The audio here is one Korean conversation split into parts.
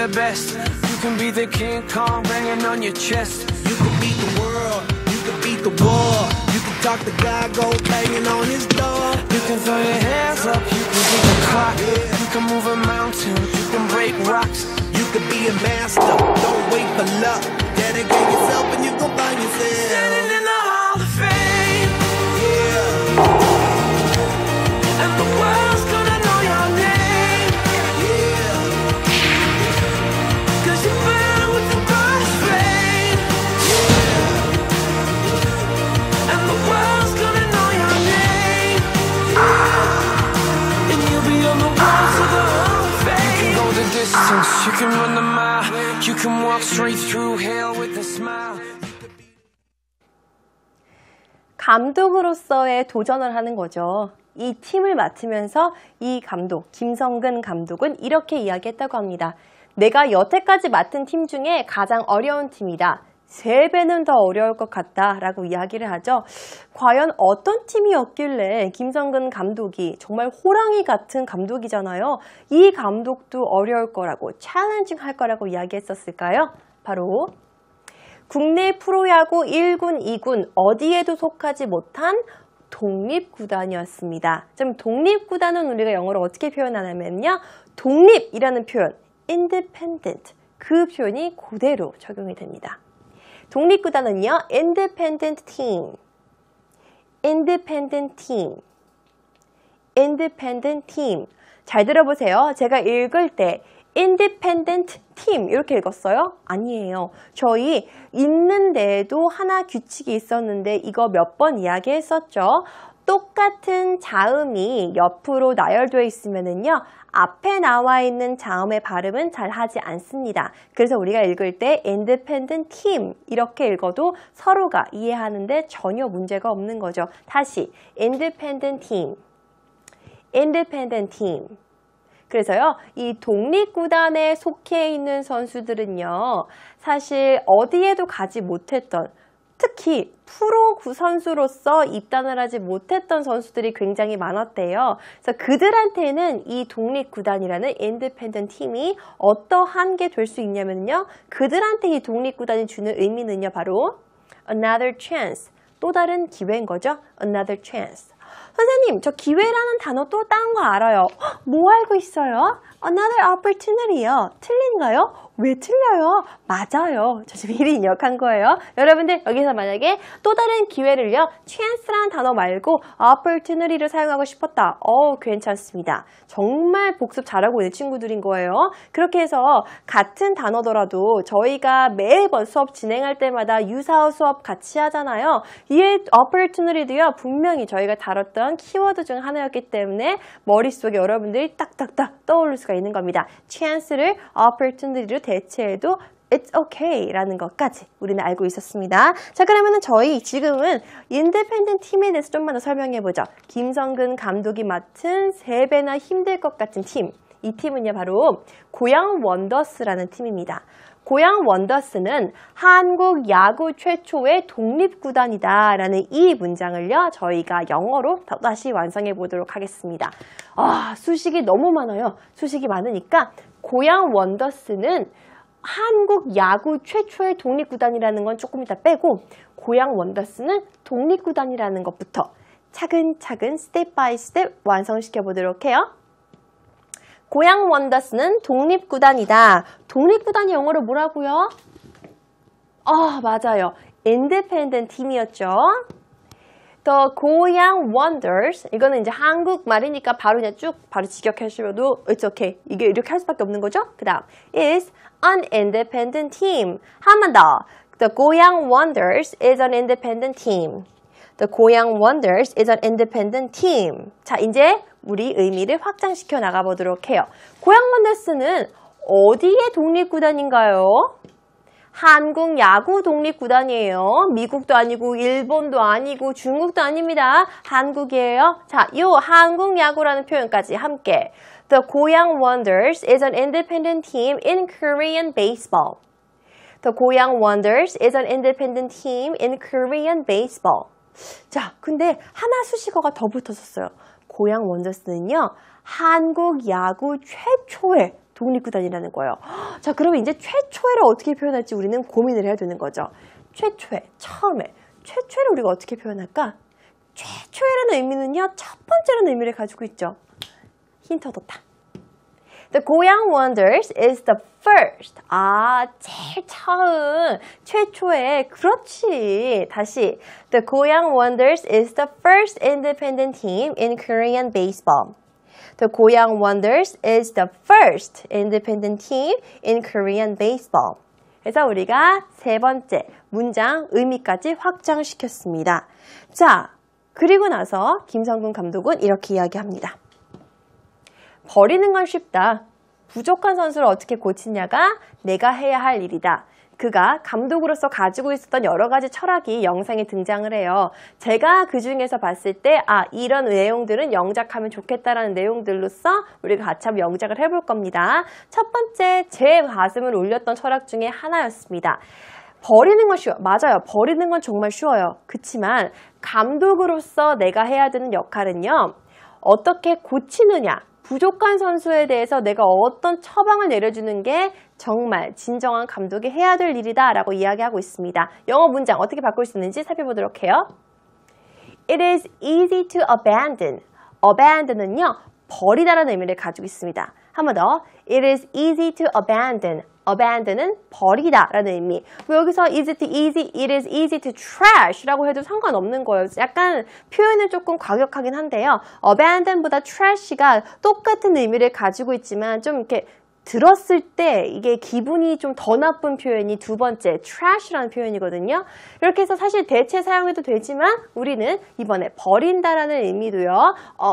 the best. You can be the King Kong banging on your chest. You can beat the world, you can beat the war. You can talk to God, go banging on his door. You can throw your hands up, you can beat the clock. You can move a mountain, you can break rocks. You can be a master, don't wait for luck. Dedicate yourself and you gon' find yourself Standing in the Hall of Fame. Yeah, And the world's gonna know your name. yeah, 'Cause you burn with the brightest flame. And the world's gonna know your name. And you'll be on the walls of the Hall of Fame. You can go the distance, you can run the mile. You can walk straight through hell with a smile. 감독으로서의 도전을 하는 거죠. 이 팀을 맡으면서 이 감독, 김성근 감독은 이렇게 이야기했다고 합니다. 내가 여태까지 맡은 팀 중에 가장 어려운 팀이다. 3배는 더 어려울 것 같다 라고 이야기를 하죠. 과연 어떤 팀이었길래 김성근 감독이 정말 호랑이 같은 감독이잖아요. 이 감독도 어려울 거라고, 챌린징 할 거라고 이야기했었을까요? 바로 국내 프로야구 1군, 2군 어디에도 속하지 못한 독립구단이었습니다. 좀 독립구단은 우리가 영어로 어떻게 표현하냐면요. 독립이라는 표현, independent, 그 표현이 그대로 적용이 됩니다. 독립구단은요, independent team, independent team, independent team. 잘 들어보세요. 제가 읽을 때 independent team 이렇게 읽었어요? 아니에요. 저희 읽는데도 하나 규칙이 있었는데 이거 몇 번 이야기했었죠. 똑같은 자음이 옆으로 나열되어 있으면은요. 앞에 나와 있는 자음의 발음은 잘 하지 않습니다. 그래서 우리가 읽을 때 independent team 이렇게 읽어도 서로가 이해하는데 전혀 문제가 없는 거죠. 다시 independent team, independent team. 그래서요, 이 독립구단에 속해 있는 선수들은요, 사실 어디에도 가지 못했던, 특히 프로 선수로서 입단을 하지 못했던 선수들이 굉장히 많았대요. 그래서 그들한테는 이 독립구단이라는 인디펜던트 팀이 어떠한 게 될 수 있냐면요, 그들한테 이 독립구단이 주는 의미는요, 바로 another chance, 또 다른 기회인 거죠. another chance. 선생님, 저 기회라는 단어 또 딴 거 알아요. 뭐 알고 있어요? Another opportunity요. 틀린가요? 왜 틀려요? 맞아요. 저 지금 미리 입력한 거예요. 여러분들 여기서 만약에 또 다른 기회를요. chance라는 단어 말고 opportunity를 사용하고 싶었다. 괜찮습니다. 정말 복습 잘하고 있는 친구들인 거예요. 그렇게 해서 같은 단어더라도 저희가 매번 수업 진행할 때마다 유사어 수업 같이 하잖아요. 이 opportunity도요. 분명히 저희가 다뤘던 키워드 중 하나였기 때문에 머릿속에 여러분들이 딱딱딱 떠오를 수가 있는 겁니다. chance를 opportunity로 대체해도 it's okay 라는 것까지 우리는 알고 있었습니다. 자, 그러면은 저희 지금은 인디펜던트 팀에 대해서 좀만 더 설명해보죠. 김성근 감독이 맡은 3배나 힘들 것 같은 팀. 이 팀은요, 바로 고양 원더스라는 팀입니다. 고양 원더스는 한국 야구 최초의 독립구단이다 라는 이 문장을요, 저희가 영어로 다시 완성해 보도록 하겠습니다. 수식이 너무 많아요. 수식이 많으니까 고양 원더스는 한국 야구 최초의 독립구단이라는 건 조금 이따 빼고 고양 원더스는 독립구단이라는 것부터 차근차근 스텝 바이 스텝 완성시켜 보도록 해요. 고양 원더스는 독립구단이다. 독립구단이 영어로 뭐라고요? 맞아요. independent 팀이었죠. The 고양 Wonders, 이거는 이제 한국말이니까 바로 그냥 쭉 바로 직역하셔도 it's okay. 이게 이렇게 할 수밖에 없는 거죠. 그 다음 is an independent team. 한 번 더. The 고양 Wonders is an independent team. The 고양 Wonders is an independent team. 자, 이제 우리 의미를 확장시켜 나가보도록 해요. 고양 원더스는 어디의 독립구단인가요? 한국 야구 독립구단이에요. 미국도 아니고 일본도 아니고 중국도 아닙니다. 한국이에요. 자, 이 한국 야구라는 표현까지 함께. The 고양 Wonders is an independent team in Korean baseball. The 고양 Wonders is an independent team in Korean baseball. 자, 근데 하나 수식어가 더 붙었었어요. 고양 원더스는요, 한국 야구 최초의 독립구단이라는 거예요. 자, 그러면 이제 최초에를 어떻게 표현할지 우리는 고민을 해야 되는 거죠. 최초에, 처음에. 최초에를 우리가 어떻게 표현할까? 최초에라는 의미는요, 첫 번째라는 의미를 가지고 있죠. 힌트 얻었다. The 고향 wonders is the first. 제일 처음. 최초에. 그렇지. 다시. The 고향 wonders is the first independent team in Korean baseball. The 고향 wonders is the first independent team in Korean baseball. 그래서 우리가 세 번째 문장 의미까지 확장시켰습니다. 자, 그리고 나서 김성근 감독은 이렇게 이야기합니다. 버리는 건 쉽다. 부족한 선수를 어떻게 고치냐가 내가 해야 할 일이다. 그가 감독으로서 가지고 있었던 여러 가지 철학이 영상에 등장을 해요. 제가 그 중에서 봤을 때 이런 내용들은 영작하면 좋겠다라는 내용들로서 우리가 같이 한번 영작을 해볼 겁니다. 첫 번째, 제 가슴을 울렸던 철학 중에 하나였습니다. 버리는 건 쉬워요. 맞아요. 버리는 건 정말 쉬워요. 그치만 감독으로서 내가 해야 되는 역할은요. 어떻게 고치느냐. 부족한 선수에 대해서 내가 어떤 처방을 내려주는 게 정말 진정한 감독이 해야 될 일이다 라고 이야기하고 있습니다. 영어 문장 어떻게 바꿀 수 있는지 살펴보도록 해요. It is easy to abandon. abandon은요. 버리다라는 의미를 가지고 있습니다. 한 번 더. It is easy to abandon. abandon은 버리다라는 의미. 뭐 여기서 is it easy, it is easy to trash라고 해도 상관없는 거예요. 약간 표현은 조금 과격하긴 한데요. abandon보다 trash가 똑같은 의미를 가지고 있지만 좀 이렇게 들었을 때 이게 기분이 좀 더 나쁜 표현이 두 번째 trash라는 표현이거든요. 이렇게 해서 사실 대체 사용해도 되지만 우리는 이번에 버린다라는 의미도요.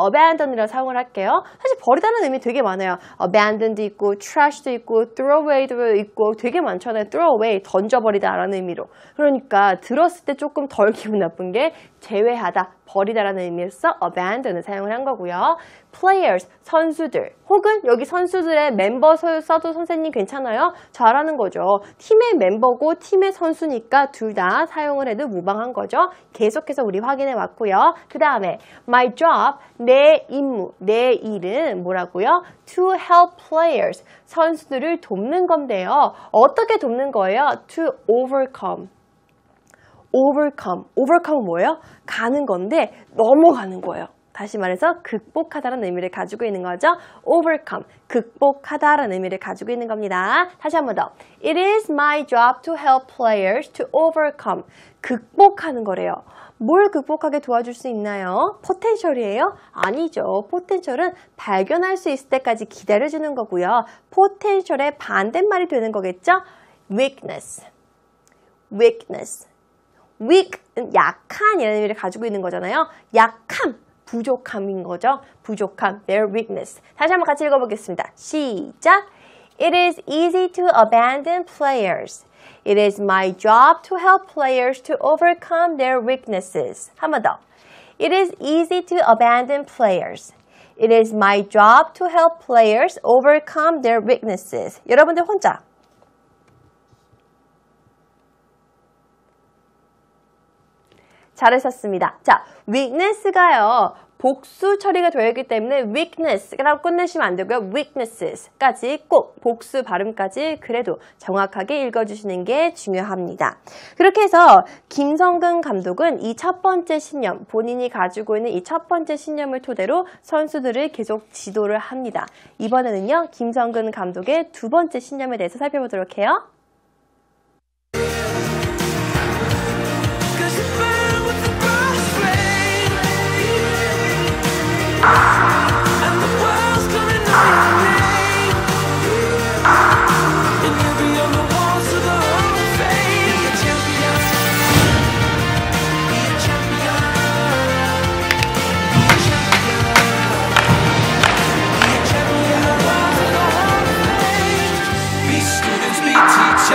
abandon이라고 사용을 할게요. 사실 버리다는 의미 되게 많아요. abandon도 있고 trash도 있고 throwaway도 있고 되게 많잖아요. throwaway 던져버리다라는 의미로. 그러니까 들었을 때 조금 덜 기분 나쁜 게 제외하다, 버리다라는 의미로서 abandon을 사용을 한 거고요. players, 선수들 혹은 여기 선수들의 멤버 써도 선생님 괜찮아요? 잘하는 거죠. 팀의 멤버고 팀의 선수니까 둘 다 사용을 해도 무방한 거죠. 계속해서 우리 확인해 왔고요. 그 다음에 my job, 내 임무, 내 일은 뭐라고요? to help players, 선수들을 돕는 건데요. 어떻게 돕는 거예요? to overcome. overcome은 뭐예요? 가는 건데 넘어가는 거예요. 다시 말해서 극복하다라는 의미를 가지고 있는 거죠. overcome, 극복하다라는 의미를 가지고 있는 겁니다. 다시 한 번 더. It is my job to help players to overcome. 극복하는 거래요. 뭘 극복하게 도와줄 수 있나요? 포텐셜이에요? 아니죠. 포텐셜은 발견할 수 있을 때까지 기다려주는 거고요. 포텐셜의 반대말이 되는 거겠죠? weakness. weak은 약한이라는 의미를 가지고 있는 거잖아요. 약함, 부족함인 거죠. 부족함, their weakness. 다시 한번 같이 읽어보겠습니다. 시작! It is easy to abandon players. It is my job to help players to overcome their weaknesses. 한 번 더. It is easy to abandon players. It is my job to help players overcome their weaknesses. 여러분들 혼자. 잘하셨습니다. 자, weakness가요. 복수 처리가 되어 있기 때문에 weakness라고 끝내시면 안 되고요. weaknesses까지 꼭 복수 발음까지 그래도 정확하게 읽어주시는 게 중요합니다. 그렇게 해서 김성근 감독은 이 첫 번째 신념, 본인이 가지고 있는 이 첫 번째 신념을 토대로 선수들을 계속 지도를 합니다. 이번에는요, 김성근 감독의 두 번째 신념에 대해서 살펴보도록 해요.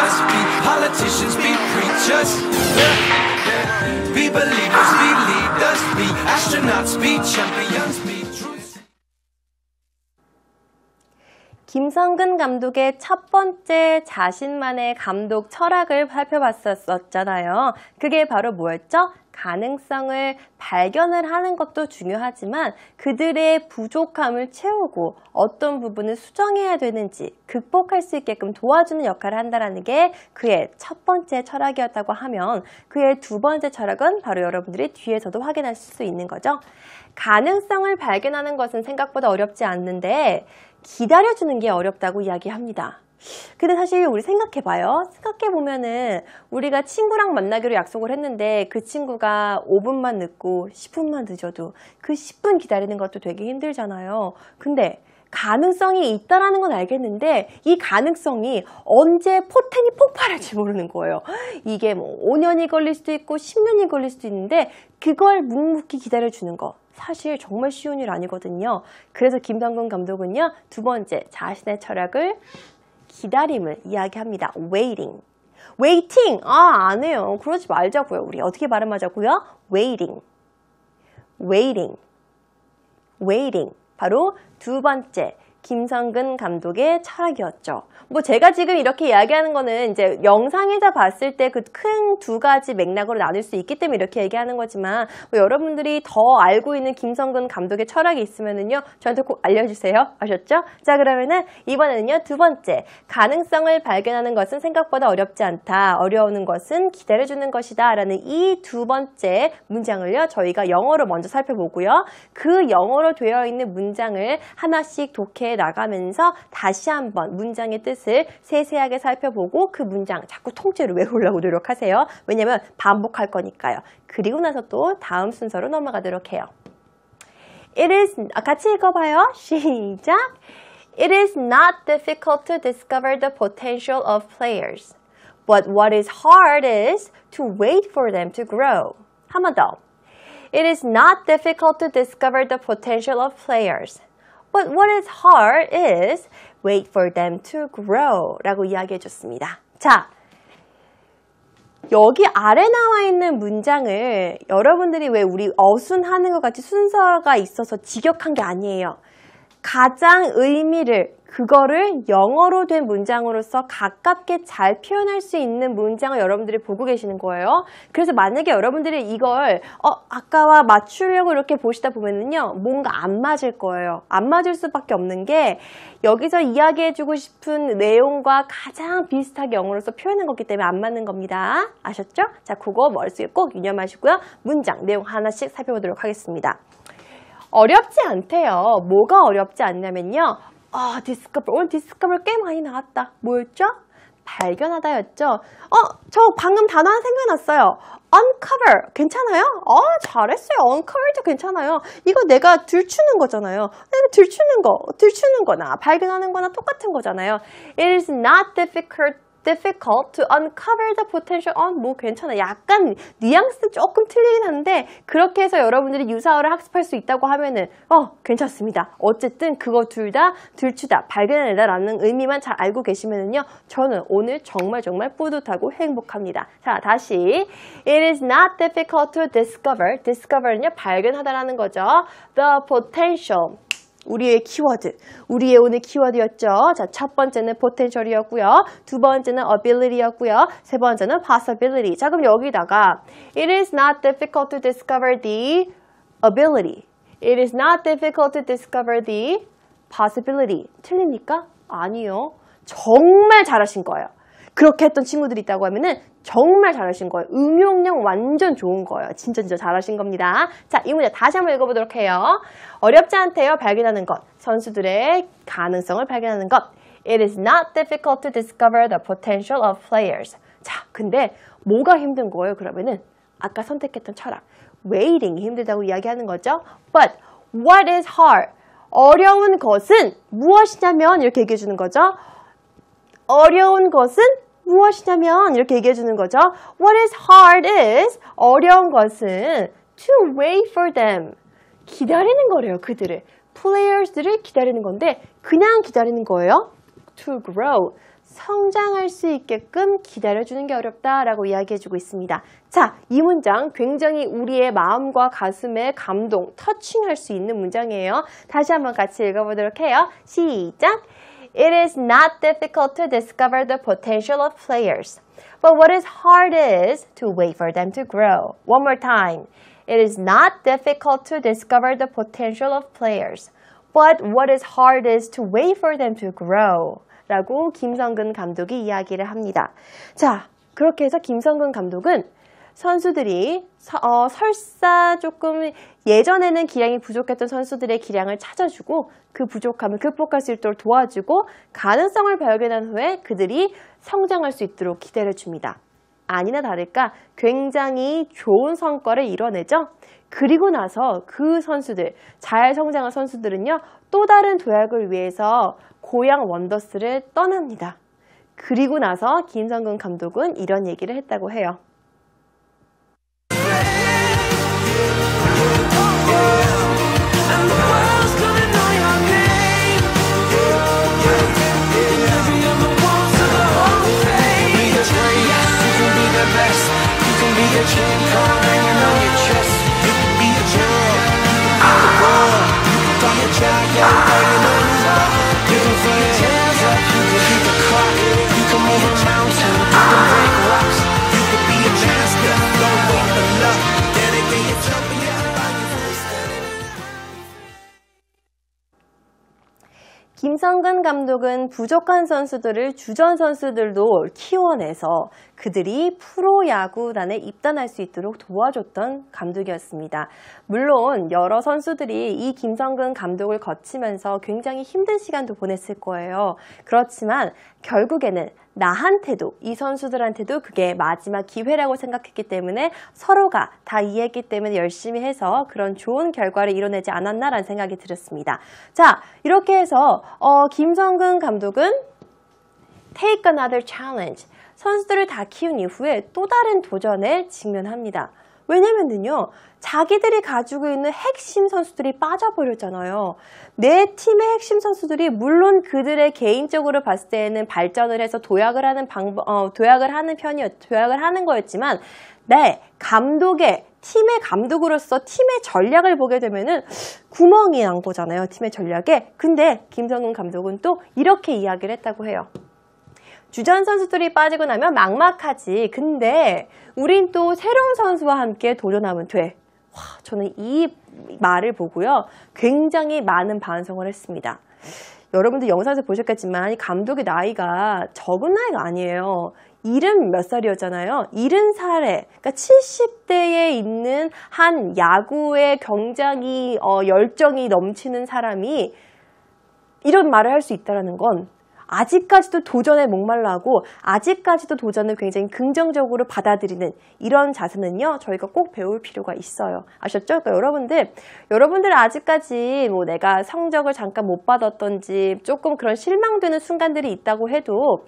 Politicians be preachers, be believers, be leaders, be astronauts, be champions, be truth. 김성근 감독의 첫 번째 자신만의 감독 철학을 살펴봤었잖아요. 그게 바로 뭐였죠? 가능성을 발견을 하는 것도 중요하지만 그들의 부족함을 채우고 어떤 부분을 수정해야 되는지 극복할 수 있게끔 도와주는 역할을 한다는 게 그의 첫 번째 철학이었다고 하면 그의 두 번째 철학은 바로 여러분들이 뒤에서도 확인하실 수 있는 거죠. 가능성을 발견하는 것은 생각보다 어렵지 않는데 기다려주는 게 어렵다고 이야기합니다. 근데 사실 우리 생각해봐요. 생각해보면은 우리가 친구랑 만나기로 약속을 했는데 그 친구가 5분만 늦고 10분만 늦어도 그 10분 기다리는 것도 되게 힘들잖아요. 근데 가능성이 있다라는 건 알겠는데 이 가능성이 언제 포텐이 폭발할지 모르는 거예요. 이게 뭐 5년이 걸릴 수도 있고 10년이 걸릴 수도 있는데 그걸 묵묵히 기다려주는 거. 사실 정말 쉬운 일 아니거든요. 그래서 김성근 감독은요. 두 번째 자신의 철학을 기다림을 이야기합니다. waiting. waiting. 안 해요. 그러지 말자고요. 우리 어떻게 발음하자고요? waiting. waiting. waiting. 바로 두 번째 김성근 감독의 철학이었죠. 뭐 제가 지금 이렇게 이야기하는 거는 이제 영상에서 봤을 때 그 큰 두 가지 맥락으로 나눌 수 있기 때문에 이렇게 얘기하는 거지만 뭐 여러분들이 더 알고 있는 김성근 감독의 철학이 있으면은요 저한테 꼭 알려주세요. 아셨죠? 자 그러면은 이번에는요 두 번째 가능성을 발견하는 것은 생각보다 어렵지 않다. 어려우는 것은 기다려주는 것이다 라는 이 두 번째 문장을요 저희가 영어로 먼저 살펴보고요. 그 영어로 되어 있는 문장을 하나씩 독해해 나가면서 다시 한번 문장의 뜻을 세세하게 살펴보고 그 문장 자꾸 통째로 외우려고 노력하세요. 왜냐면 반복할 거니까요. 그리고 나서 또 다음 순서로 넘어가도록 해요. It is, 같이 읽어봐요. 시작! It is not difficult to discover the potential of players. But what is hard is to wait for them to grow. 한 번 더. It is not difficult to discover the potential of players. But what is hard is wait for them to grow 라고 이야기해 줬습니다. 자, 여기 아래 나와 있는 문장을 여러분들이 왜 우리 어순하는 것 같이 순서가 있어서 직역한 게 아니에요. 가장 의미를 그거를 영어로 된 문장으로서 가깝게 잘 표현할 수 있는 문장을 여러분들이 보고 계시는 거예요. 그래서 만약에 여러분들이 이걸 아까와 맞추려고 이렇게 보시다 보면은요 뭔가 안 맞을 거예요. 안 맞을 수밖에 없는 게 여기서 이야기해주고 싶은 내용과 가장 비슷하게 영어로서 표현한 거기 때문에 안 맞는 겁니다. 아셨죠? 자, 그거 머릿속에 꼭 유념하시고요. 문장, 내용 하나씩 살펴보도록 하겠습니다. 어렵지 않대요. 뭐가 어렵지 않냐면요. discover. 오늘 discover 꽤 많이 나왔다. 뭐였죠? 발견하다였죠. 저 방금 단어 하나 생각났어요. uncover. 괜찮아요? 잘했어요. uncover도 괜찮아요. 이거 내가 들추는 거잖아요. 내가 들추는 거나 발견하는 거나 똑같은 거잖아요. It is not difficult to uncover the potential. 뭐 괜찮아. 약간 뉘앙스 조금 틀리긴 한데 그렇게 해서 여러분들이 유사어를 학습할 수 있다고 하면은 괜찮습니다. 어쨌든 그거 둘 다 들추다, 발견해내다 라는 의미만 잘 알고 계시면은요 저는 오늘 정말 뿌듯하고 행복합니다. 자, 다시 It is not difficult to discover. discover는요 발견하다라는 거죠. The potential. 우리의 키워드, 우리의 오늘 키워드였죠. 자, 첫 번째는 potential이었고요. 두 번째는 ability였고요. 세 번째는 possibility. 자, 그럼 여기다가 It is not difficult to discover the ability. It is not difficult to discover the possibility. 틀립니까? 아니요. 정말 잘하신 거예요. 그렇게 했던 친구들이 있다고 하면은 정말 잘하신 거예요. 응용력 완전 좋은 거예요. 진짜 잘하신 겁니다. 자, 이 문제 다시 한번 읽어보도록 해요. 어렵지 않대요. 발견하는 것. 선수들의 가능성을 발견하는 것. It is not difficult to discover the potential of players. 자, 근데 뭐가 힘든 거예요? 그러면은 아까 선택했던 철학. waiting이 힘들다고 이야기하는 거죠. But what is hard? 어려운 것은 무엇이냐면 이렇게 얘기해 주는 거죠. 어려운 것은 무엇이냐면 이렇게 얘기해 주는 거죠. What is hard is 어려운 것은 to wait for them. 기다리는 거래요. 그들을. players들을 기다리는 건데 그냥 기다리는 거예요. To grow. 성장할 수 있게끔 기다려주는 게 어렵다라고 이야기해주고 있습니다. 자, 이 문장 굉장히 우리의 마음과 가슴에 감동, 터칭할 수 있는 문장이에요. 다시 한번 같이 읽어보도록 해요. 시작! It is not difficult to discover the potential of players. But what is hard is to wait for them to grow. One more time. It is not difficult to discover the potential of players. But what is hard is to wait for them to grow. 라고 김성근 감독이 이야기를 합니다. 자, 그렇게 해서 김성근 감독은 선수들이 설사 조금 예전에는 기량이 부족했던 선수들의 기량을 찾아주고 그 부족함을 극복할 수 있도록 도와주고 가능성을 발견한 후에 그들이 성장할 수 있도록 기대를 줍니다. 아니나 다를까 굉장히 좋은 성과를 이뤄내죠. 그리고 나서 그 선수들, 잘 성장한 선수들은요, 또 다른 도약을 위해서 고향 원더스를 떠납니다. 그리고 나서 김성근 감독은 이런 얘기를 했다고 해요. 김성근 감독은 부족한 선수들을 주전 선수들도 키워내서 그들이 프로야구단에 입단할 수 있도록 도와줬던 감독이었습니다. 물론 여러 선수들이 이 김성근 감독을 거치면서 굉장히 힘든 시간도 보냈을 거예요. 그렇지만 결국에는 나한테도 이 선수들한테도 그게 마지막 기회라고 생각했기 때문에 서로가 다 이해했기 때문에 열심히 해서 그런 좋은 결과를 이뤄내지 않았나라는 생각이 들었습니다. 자, 이렇게 해서 김성근 감독은 Take another challenge. 선수들을 다 키운 이후에 또 다른 도전에 직면합니다. 왜냐면요, 자기들이 가지고 있는 핵심 선수들이 빠져버렸잖아요. 내 팀의 핵심 선수들이 물론 그들의 개인적으로 봤을 때는 발전을 해서 도약을 하는 거였지만, 네, 팀의 감독으로서 팀의 전략을 보게 되면은 구멍이 난 거잖아요. 팀의 전략에. 근데 김성근 감독은 또 이렇게 이야기를 했다고 해요. 주전 선수들이 빠지고 나면 막막하지. 근데 우린 또 새로운 선수와 함께 도전하면 돼. 와, 저는 이 말을 보고요, 굉장히 많은 반성을 했습니다. 여러분들 영상에서 보셨겠지만 이 감독의 나이가 적은 나이가 아니에요. 70 몇 살이었잖아요. 70살에, 그러니까 70대에 있는 한 야구에 굉장히 열정이 넘치는 사람이 이런 말을 할 수 있다는 건 아직까지도 도전에 목말라하고 아직까지도 도전을 굉장히 긍정적으로 받아들이는 이런 자세는요, 저희가 꼭 배울 필요가 있어요. 아셨죠? 그러니까 여러분들 아직까지 뭐 내가 성적을 잠깐 못 받았던지 조금 그런 실망되는 순간들이 있다고 해도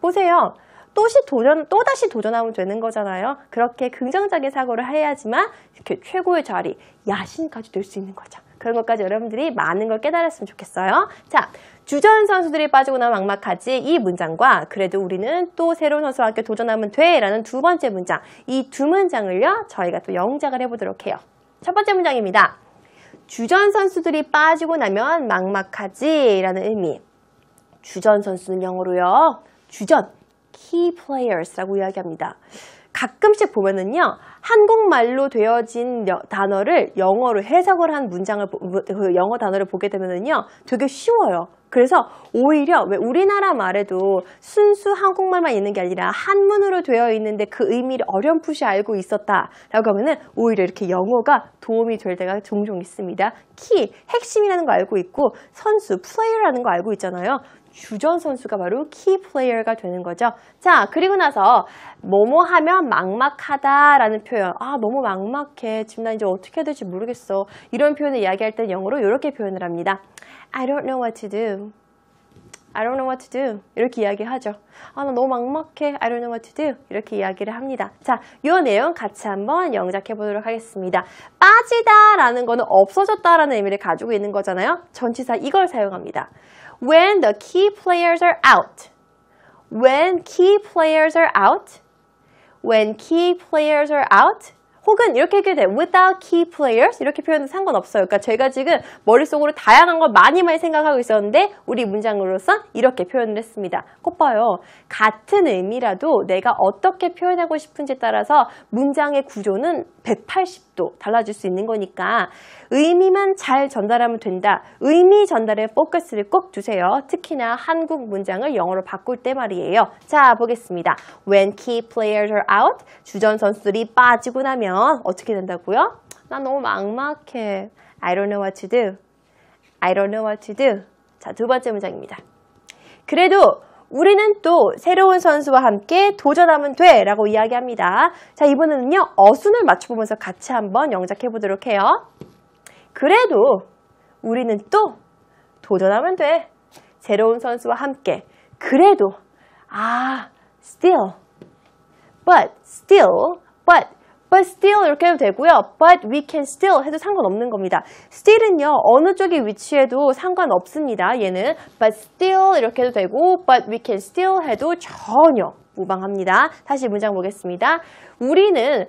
보세요. 또다시 도전하면 되는 거잖아요. 그렇게 긍정적인 사고를 해야지만 이렇게 최고의 자리, 야신까지 될 수 있는 거죠. 그런 것까지 여러분들이 많은 걸 깨달았으면 좋겠어요. 자, 주전 선수들이 빠지고 나면 막막하지, 이 문장과 그래도 우리는 또 새로운 선수와 함께 도전하면 돼 라는 두 번째 문장, 이 두 문장을요, 저희가 또 영작을 해보도록 해요. 첫 번째 문장입니다. 주전 선수들이 빠지고 나면 막막하지 라는 의미. 주전 선수는 영어로요, 주전, key players라고 이야기합니다. 가끔씩 보면은요, 한국말로 되어진 단어를 영어로 해석을 한 문장을, 영어 단어를 보게 되면은요, 되게 쉬워요. 그래서 오히려 왜 우리나라 말에도 순수 한국말만 있는 게 아니라 한문으로 되어 있는데 그 의미를 어렴풋이 알고 있었다라고 하면은 오히려 이렇게 영어가 도움이 될 때가 종종 있습니다. 키, 핵심이라는 거 알고 있고 선수, 플레이어라는 거 알고 있잖아요. 주전 선수가 바로 키 플레이어가 되는 거죠. 자, 그리고 나서 뭐뭐 하면 막막하다라는 표현. 아, 너무 막막해. 지금 나 이제 어떻게 해야 될지 모르겠어. 이런 표현을 이야기할 땐 영어로 이렇게 표현을 합니다. I don't know what to do. I don't know what to do. 이렇게 이야기하죠. 아, 나 너무 막막해. I don't know what to do. 이렇게 이야기를 합니다. 자, 이 내용 같이 한번 영작해 보도록 하겠습니다. 빠지다라는 거는 없어졌다라는 의미를 가지고 있는 거잖아요. 전치사 이걸 사용합니다. When the key players are out. When key players are out. When key players are out. 혹은 이렇게 얘기해도 돼요. Without key players 이렇게 표현해도 상관없어요. 그러니까 제가 지금 머릿속으로 다양한 걸 많이 생각하고 있었는데 우리 문장으로서 이렇게 표현을 했습니다. 꼭 봐요. 같은 의미라도 내가 어떻게 표현하고 싶은지에 따라서 문장의 구조는 180도 달라질 수 있는 거니까 의미만 잘 전달하면 된다. 의미 전달에 포커스를 꼭 두세요. 특히나 한국 문장을 영어로 바꿀 때 말이에요. 자, 보겠습니다. When key players are out, 주전 선수들이 빠지고 나면 어떻게 된다고요? 나 너무 막막해. I don't know what to do. I don't know what to do. 자, 두 번째 문장입니다. 그래도 우리는 또 새로운 선수와 함께 도전하면 돼 라고 이야기합니다. 자, 이번에는요. 어순을 맞춰보면서 같이 한번 영작해 보도록 해요. 그래도 우리는 또 도전하면 돼. 새로운 선수와 함께. 그래도 still, but still 이렇게 해도 되고요. But we can still 해도 상관없는 겁니다. still은요. 어느 쪽에 위치해도 상관없습니다. 얘는 but still 이렇게 해도 되고 but we can still 해도 전혀 무방합니다. 다시 문장 보겠습니다. 우리는 하면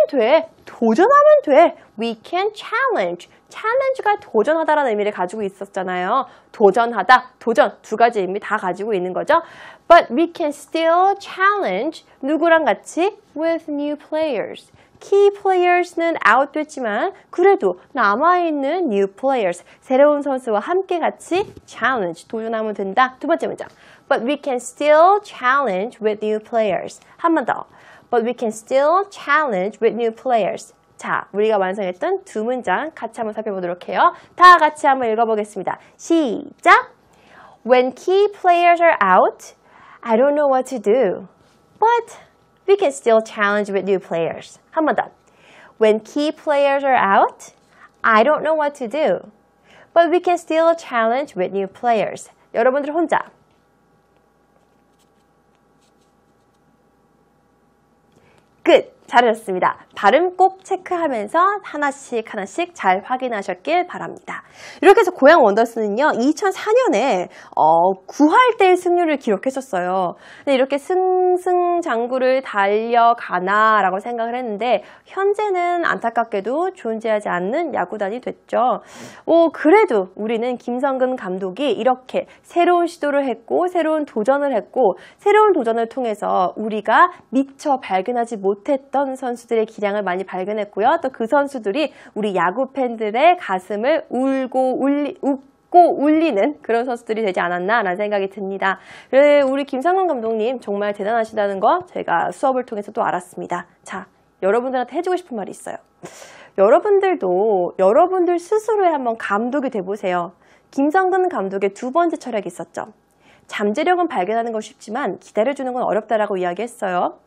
돼. 도전하면 돼. We can challenge. challenge가 도전하다라는 의미를 가지고 있었잖아요. 도전하다, 도전 두 가지 의미 다 가지고 있는 거죠. But we can still challenge 누구랑 같이? With new players. Key players는 out 됐지만 그래도 남아있는 new players, 새로운 선수와 함께 같이 challenge, 도전하면 된다. 두 번째 문장. But we can still challenge with new players. 한 번 더. But we can still challenge with new players. 자, 우리가 완성했던 두 문장 같이 한번 살펴보도록 해요. 다 같이 한번 읽어보겠습니다. 시작! When key players are out, I don't know what to do. But we can still challenge with new players. 한 번 더. When key players are out, I don't know what to do. But we can still challenge with new players. 여러분들 혼자. 끝! 잘하셨습니다. 발음 꼭 체크하면서 하나씩 잘 확인하셨길 바랍니다. 이렇게 해서 고양 원더스는요. 2004년에 9할대의 승률을 기록했었어요. 근데 이렇게 승승장구를 달려가나 라고 생각을 했는데 현재는 안타깝게도 존재하지 않는 야구단이 됐죠. 그래도 우리는 김성근 감독이 이렇게 새로운 시도를 했고 새로운 도전을 했고 새로운 도전을 통해서 우리가 미처 발견하지 못했던 선수들의 기량을 많이 발견했고요. 또 그 선수들이 우리 야구 팬들의 가슴을 웃고 울리는 그런 선수들이 되지 않았나라는 생각이 듭니다. 우리 김상근 감독님 정말 대단하시다는 거 제가 수업을 통해서 또 알았습니다. 자, 여러분들한테 해주고 싶은 말이 있어요. 여러분들도 여러분들 스스로의 한번 감독이 돼보세요. 김성근 감독의 두 번째 철학이 있었죠. 잠재력은 발견하는 건 쉽지만 기다려주는 건 어렵다라고 이야기했어요.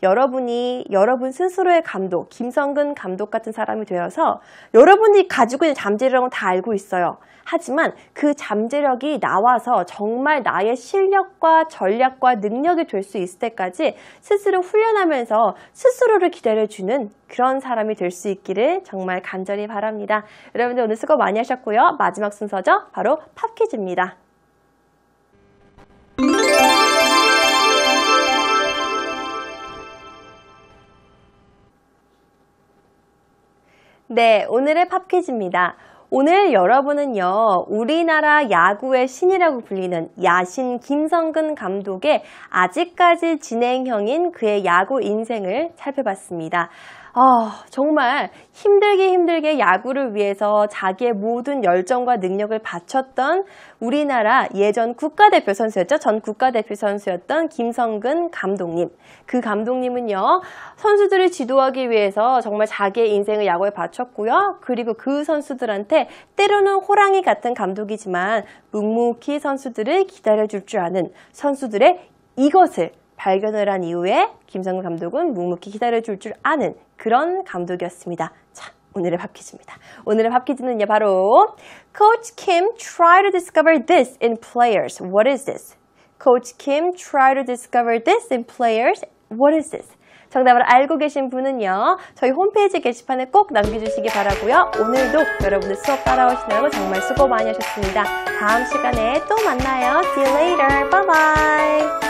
여러분이 여러분 스스로의 감독, 김성근 감독 같은 사람이 되어서 여러분이 가지고 있는 잠재력은 다 알고 있어요. 하지만 그 잠재력이 나와서 정말 나의 실력과 전략과 능력이 될 수 있을 때까지 스스로 훈련하면서 스스로를 기다려주는 그런 사람이 될 수 있기를 정말 간절히 바랍니다. 여러분들 오늘 수고 많이 하셨고요. 마지막 순서죠. 바로 팝퀴즈입니다. 네, 오늘의 팝퀴즈입니다. 오늘 여러분은요, 우리나라 야구의 신이라고 불리는 야신 김성근 감독의 아직까지 진행형인 그의 야구 인생을 살펴봤습니다. 정말 힘들게 야구를 위해서 자기의 모든 열정과 능력을 바쳤던 우리나라 예전 국가대표 선수였죠. 전 국가대표 선수였던 김성근 감독님. 그 감독님은요, 선수들을 지도하기 위해서 정말 자기의 인생을 야구에 바쳤고요. 그리고 그 선수들한테 때로는 호랑이 같은 감독이지만 묵묵히 선수들을 기다려줄 줄 아는 선수들의 이것을 발견을 한 이후에 김성근 감독은 묵묵히 기다려줄 줄 아는 그런 감독이었습니다. 자, 오늘의 팝퀴즈입니다. 오늘의 팝퀴즈는요, 바로 Coach Kim try to discover this in players. What is this? Coach Kim try to discover this in players. What is this? 정답을 알고 계신 분은요, 저희 홈페이지 게시판에 꼭 남겨주시기 바라고요. 오늘도 여러분들 수업 따라오시느라고 정말 수고 많이 하셨습니다. 다음 시간에 또 만나요. See you later. Bye bye.